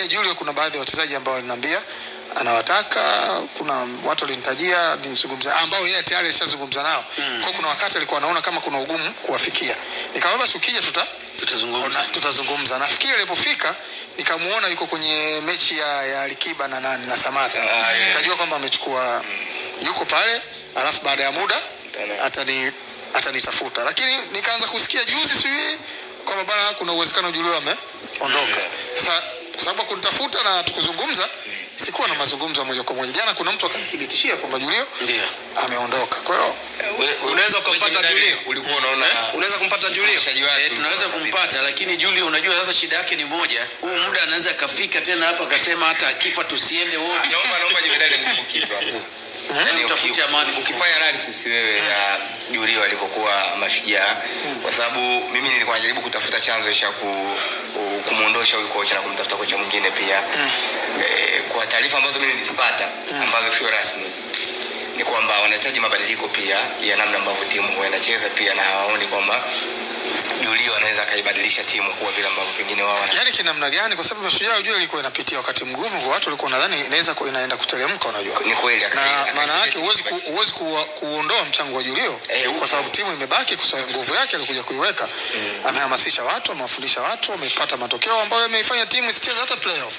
Julio kuna baadhi ya wachezaji ambao waliniambia anawataka, kuna watu walinitajia nizungumza ambao yeye tayari alishazungumza nao. Kwa kuna wakati alikuwa anaona kama kuna ugumu kuwafikia. Nikamwambia basi ukija tutazungumza. Nafikiri alipofika nikamuona yuko kwenye mechi ya Alikiba na Samata. Nikajua kwamba amechukua yuko pale, alafu baada ya muda atanitafuta. Lakini nikaanza kusikia juzi sijui kwamba bana kuna uwezekano Julio ameondoka. Sasa kwa sababu kunitafuta na tukuzungumza, sikuwa na mazungumzo moja kwa moja. Jana kuna mtu akanithibitishia kwamba Julio ndio ameondoka. Kwa hiyo unaweza kumpata Julio. Ulikuwa unaona unaweza kumpata Julio. Tunaweza kumpata, lakini Julio unajua sasa shida yake ni moja. Huu muda anaweza kafika tena hapa akasema hata akifa tusiende wote. Naomba jemedali mkitu hapo. Yaani utafuta amani ukifanya analysis wewe ya Julio alipokuwa Mashujaa, kwa sababu mimi nilikuwa najaribu kutafuta chanzo cha kumuondosha huyu kocha na kumtafuta kocha mwingine pia. Kwa taarifa ambazo mimi nilizipata ambazo sio rasmi ni kwamba wanahitaji mabadiliko pia ya namna ambavyo timu inacheza pia, na hawaoni kwamba Julio anaweza kaibadilisha timu kuwa vile ambavyo pengine wao yaani kinamna gani, kwa sababu Mashujaa unajua ilikuwa inapitia wakati mgumu, kwa watu walikuwa nadhani inaweza inaenda kuteremka. Unajua ni kweli, na maana yake huwezi kuondoa mchango wa Julio kwa sababu timu imebaki, kwa nguvu yake alikuja kuiweka. Amehamasisha watu, amewafundisha watu, amepata matokeo ambayo yameifanya timu isicheze hata playoff.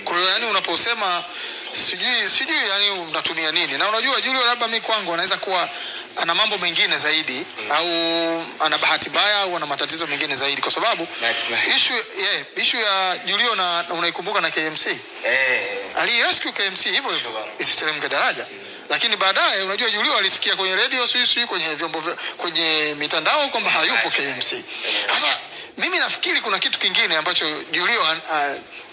Kwa hiyo yani unaposema sijui yani unatumia nini, na unajua Julio labda mimi kwangu anaweza kuwa ana mambo mengine au ana bahati mbaya au ana matatizo mengine zaidi, kwa sababu issue ya Julio na unaikumbuka na KMC alirescue KMC hivyo isiteremke daraja. Lakini baadaye unajua Julio alisikia kwenye radio kwenye vyombo kwenye mitandao kwamba hayupo KMC. Sasa mimi nafikiri kuna kitu kingine ambacho Julio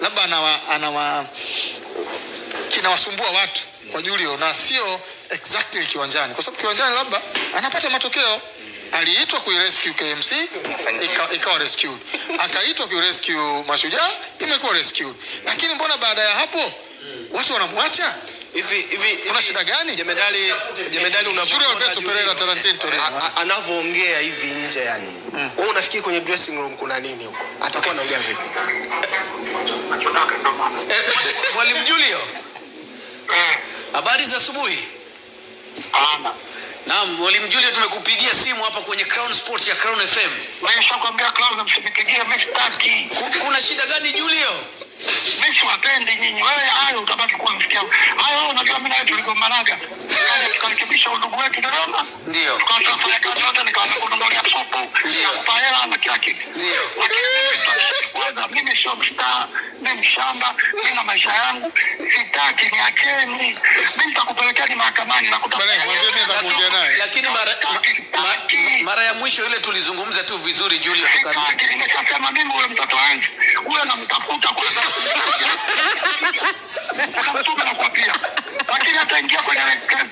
labda kinawasumbua watu kwa Julio, na sio exactly kiwanjani, kwa sababu kiwanjani labda anapata matokeo. Aliitwa kuirescue KMC ikawa rescued, akaitwa kuirescue Mashujaa imekuwa rescued. Lakini mbona baada ya hapo watu wanamwacha hivi? Una shida gani? Jemedali unafikiri Alberto Pereira Tarantino anavyoongea hivi nje yani wewe unafikiri kwenye dressing room kuna nini huko? Atakuwa anaongea vipi? Mwalimu Julio, habari za asubuhi. Naam, Mwalimu Julio, tumekupigia simu hapa kwenye Crown Sports ya Crown FM. Wewe shakwambia Crown msipigie mstaki. Kuna shida gani Julio? Mimi siwapendi nyinyi. Wewe hayo utabaki kuwa mfikia. Hayo unajua mimi na tuligombanaga. Tukarekebisha udugu wetu Dodoma. Ndio. Tukafanya kazi yote nikaanza kununulia sopo. Kupa hela na kila kitu. Ndio. Mimi sio mstaa, mimi mshamba, mimi na maisha yangu. Sitaki niacheni. Mimi nitakupelekea ni mahakamani na kutapeleka. Lakini mara ya mwisho ile tulizungumza tu vizuri Julio, nimesema mimi ule mtoto wangu ule namtafuta kwa sababu kama na kuapia, lakini ataingia kwenye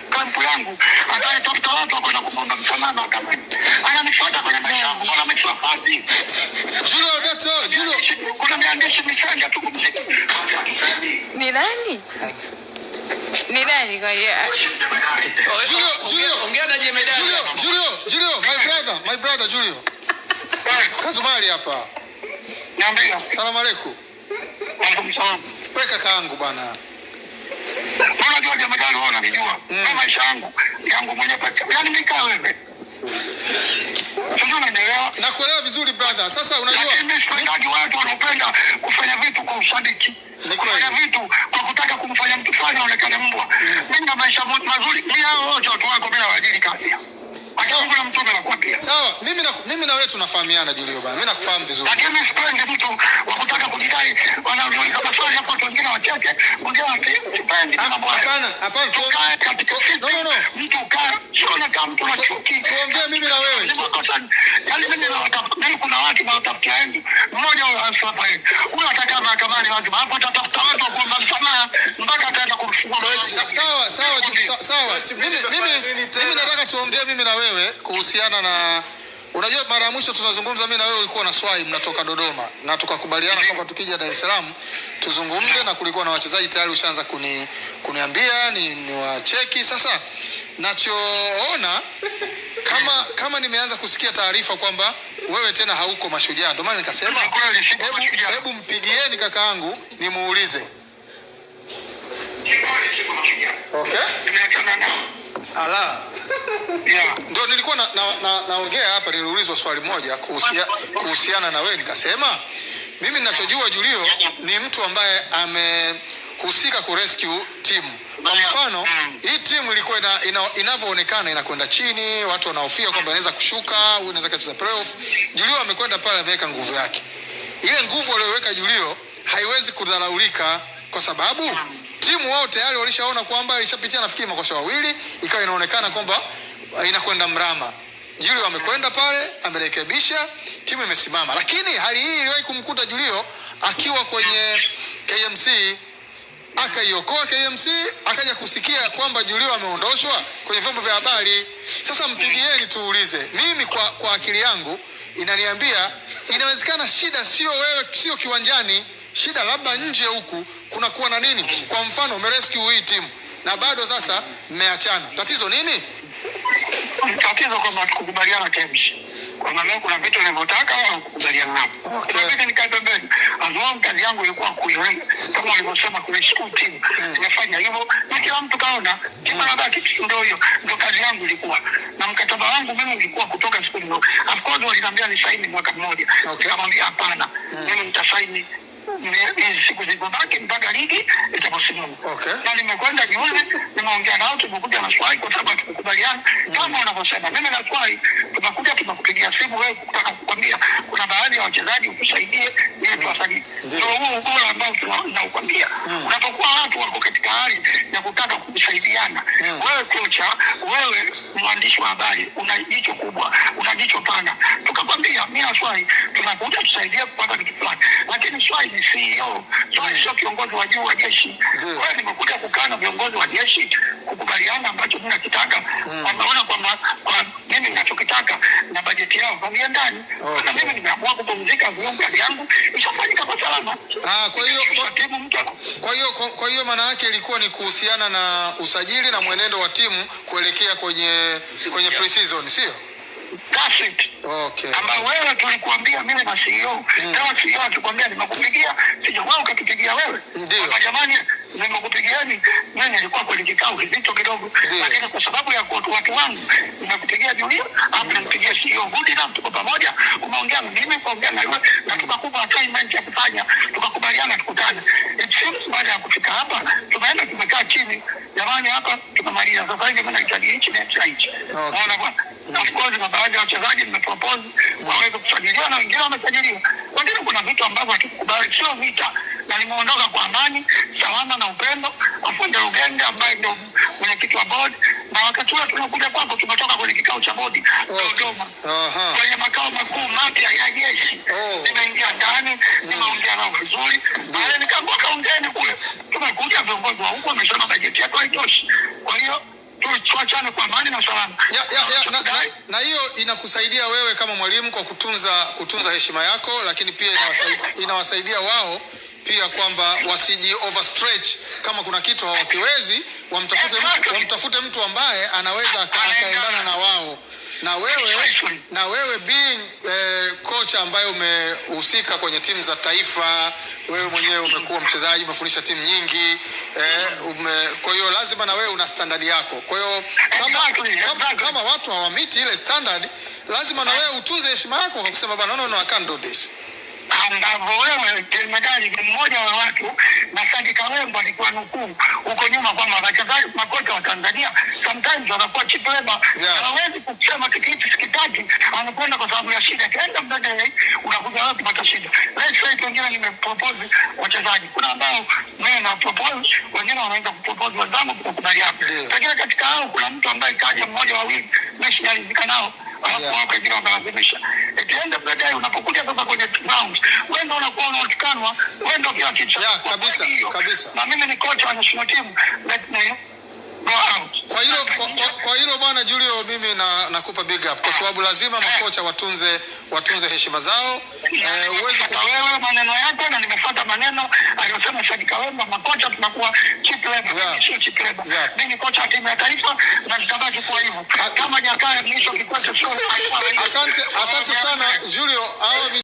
kampu yangu atatafuta watu wa kwenda kumwomba msamaha kama ananifuata kwenye maisha yangu na ameshafadi. Julio Alberto, Julio kuna miandishi misanga tu kumziki ni nani kwa hiyo Julio ongea na jemedali. Julio my brother Julio Kazumali hapa. Niambia. Salamu alaykum. Waalaikum salaam. Wewe kakaangu bwana. Unajua jemedali wewe unanijua. Mimi maisha yangu mwenyewe pekee. Yaani mimi kama wewe. Sio unaelewa? Nakuelewa vizuri brother. Sasa unajua mimi sipendi watu wanaopenda kufanya vitu kwa ushabiki. Kufanya vitu kwa kutaka kumfanya mtu fulani aonekane mbwa. Mimi na maisha mazuri. Mimi hao wote watu wako bila waajiri kazi. Sawa, mimi na wewe tunafahamiana Julio bana. Mimi nakufahamu vizuri. Lakini sipendi mtu wa kutaka kujidai wanaoniuliza maswali hapo, watu wengine wachache, wengine sipendi mambo haya. Hapana. Tukae katika no. Mtu kaa, sio na kama mtu anachuki. Tuongee mimi na wewe. Yaani mimi kuna watu wanatafutia enzi. Mmoja huyo hapa hivi. Huyo atakaa mahakamani lazima. Hapo atatafuta watu wa kuomba msamaha mpaka ataenda kumfungua. Sawa. Mimi nataka tuongee mimi na wewe kuhusiana na, unajua mara ya mwisho tunazungumza mimi na wewe ulikuwa na swali, mnatoka Dodoma na tukakubaliana kwamba tukija Dar es Salaam tuzungumze, na kulikuwa na wachezaji tayari ushaanza kuniambia ni wacheki. Sasa nachoona kama nimeanza kusikia taarifa kwamba wewe tena hauko Mashujaa, ndio maana nikasema hebu mpigieni kakaangu nimuulize. Okay? Ala. Yeah. Ndio nilikuwa naongea hapa, niliulizwa swali moja kuhusiana na wewe, nikasema mimi ninachojua Julio ni mtu ambaye amehusika ku rescue timu. Kwa mfano, hii timu ilikuwa inavyoonekana inakwenda chini, watu wanahofia kwamba inaweza kushuka au inaweza kucheza playoff. Julio amekwenda pale, ameweka nguvu yake. Ile nguvu aliyoweka Julio haiwezi kudharaulika kwa sababu timu wao tayari walishaona kwamba ilishapitia nafikiri makosa mawili, ikawa inaonekana kwamba inakwenda mrama. Julio amekwenda pale, amerekebisha, timu imesimama. Lakini hali hii iliwahi kumkuta Julio akiwa kwenye KMC, akaiokoa KMC, akaja kusikia kwamba Julio ameondoshwa kwenye vyombo vya habari. Sasa mpigieni tuulize. Mimi kwa akili yangu inaniambia inawezekana shida sio wewe, sio kiwanjani, shida labda nje huku kuna kuwa na nini. Kwa mfano umerescue hii timu na bado sasa mmeachana. Tatizo nini? Tatizo kwamba tukubaliana terms. Kwa maana kuna vitu ninavyotaka au kukubaliana nao. Okay. Mimi nikae pembeni. Azwan kazi yangu ilikuwa kuilenga. Kama walivyosema kule school team. Nimefanya hivyo na kila mtu kaona timu inabaki ndio hiyo. Ndio kazi yangu ilikuwa. Na mkataba wangu mimi ulikuwa kutoka school ndio. Of course waliniambia ni saini mwaka mmoja. Okay. Nikamwambia hapana. Mimi nitasaini hizi siku zilizobaki mpaka ligi itaposimama. Okay. Na nimekwenda juzi, nimeongea nao, tumekuja na swali kwa sababu tukubaliana kama unavyosema. Mimi na swali tumekuja tunakupigia simu wewe kutaka kukwambia kuna baadhi ya wachezaji utusaidie ili tuwasaidie. Ndio huo ubora ambao tunakwambia. Unapokuwa watu wako katika hali ya kutaka kusaidiana. Wewe kocha, wewe mwandishi wa habari, una jicho kubwa, una jicho pana. Tukakwambia mimi na swali tunakuja tusaidie kupata kitu fulani. Lakini swali ni CEO, swali sio kiongozi wa juu wa jeshi. Wewe nimekuja kukaa na viongozi wa jeshi kukubaliana ambacho mimi nakitaka. Wanaona kwamba kwa mimi ninachokitaka na bajeti yao kwa ndani. Na mimi nimeamua kupumzika viungo yangu ishafanyika kwa salama. Kwa hiyo maana yake ilikuwa ni kuhusiana na usajili na mwenendo wa timu kuelekea kwenye pre-season, sio? That's it. Okay. Ambao wewe tulikuambia mimi na CEO. Kama CEO tukwambia nimekupigia, sije wewe ukatupigia wewe. Kwa jamani nimekupigiani, mimi nilikuwa kwenye kikao kizito kidogo. Lakini kwa sababu ya watu wangu nimekupigia Julio, hapo nimpigia CEO. Good enough tuko pamoja. Umeongea na mimi, umeongea na wewe na tukakupa assignment ya kufanya. Tukakubaliana tukutane. It seems baada ya kufika hapa tumeenda tumekaa chini. Jamani hapa tumemaliza. Sasa hivi mimi nahitaji hichi na hichi. Unaona bwana? Of course na baadhi ya wachezaji nimepropose waweze kusajiliwa na wengine wamesajiliwa. Wengine kuna vitu ambavyo hatukubali, sio vita. Na nimeondoka kwa amani, salama na upendo. Afuenda Rugenge ambaye ndio mwenyekiti wa board. Na wakati ule tunakuja kwako tumetoka kwenye kikao cha board Dodoma. Kwenye makao makuu mapya ya jeshi. Nimeingia ndani, nimeongea nao vizuri. Baada nikaamua kaongeeni kule. Tumekuja viongozi wa huko wamesema bajeti yetu haitoshi. Kwa hiyo tuachane kwa amani na salama. Na hiyo inakusaidia wewe kama mwalimu kwa kutunza heshima yako, lakini pia inawasaidia pia kwamba wasiji overstretch. Kama kuna kitu hawakiwezi, wamtafute mtu ambaye anaweza akaendana na wao. Na wewe being kocha ambaye umehusika kwenye timu za taifa, wewe mwenyewe umekuwa mchezaji, umefundisha timu nyingi, kwa hiyo lazima na wewe una standard yako. Kwa hiyo kama watu hawamiti ile standard, lazima na wewe utunze heshima yako kwa kusema bwana no I can't do this. Ambavyo wewe Kilimanjaro ni mmoja wa watu na Sadi Kawembo alikuwa nukuu huko nyuma kwamba wachezaji makocha wa Tanzania sometimes wanakuwa cheap labor. Hawezi kusema kitu sikitaki anakwenda kwa sababu ya shida. Kaenda mbele unakuja wapi kupata shida. Let's say wengine nimepropose wachezaji. Kuna ambao mimi na propose, wengine wanaanza kupropose wenzangu kukubaliana. Lakini katika hao kuna mtu ambaye kaja mmoja wawili meshi alizika nao. Hapo wengine wanalazimisha. Ikienda baadaye unapokuja sasa kwenye ground, wewe ndio unakuwa unatikanwa, wewe ndio kila kitu. Kabisa. Na mimi ni kocha wa national team, let me Kwa hilo bwana Julio, mimi nakupa big up kwa sababu lazima makocha watunze heshima zao. Uweze wewe maneno yako na nimefuata maneno aliyosema Said Kawemba, makocha tunakuwa cheap labor, sio cheap labor. Mimi kocha wa timu ya taifa na nitabaki kwa hivyo. Kama Jakaya mwisho Kikwete sio. Asante sana Julio.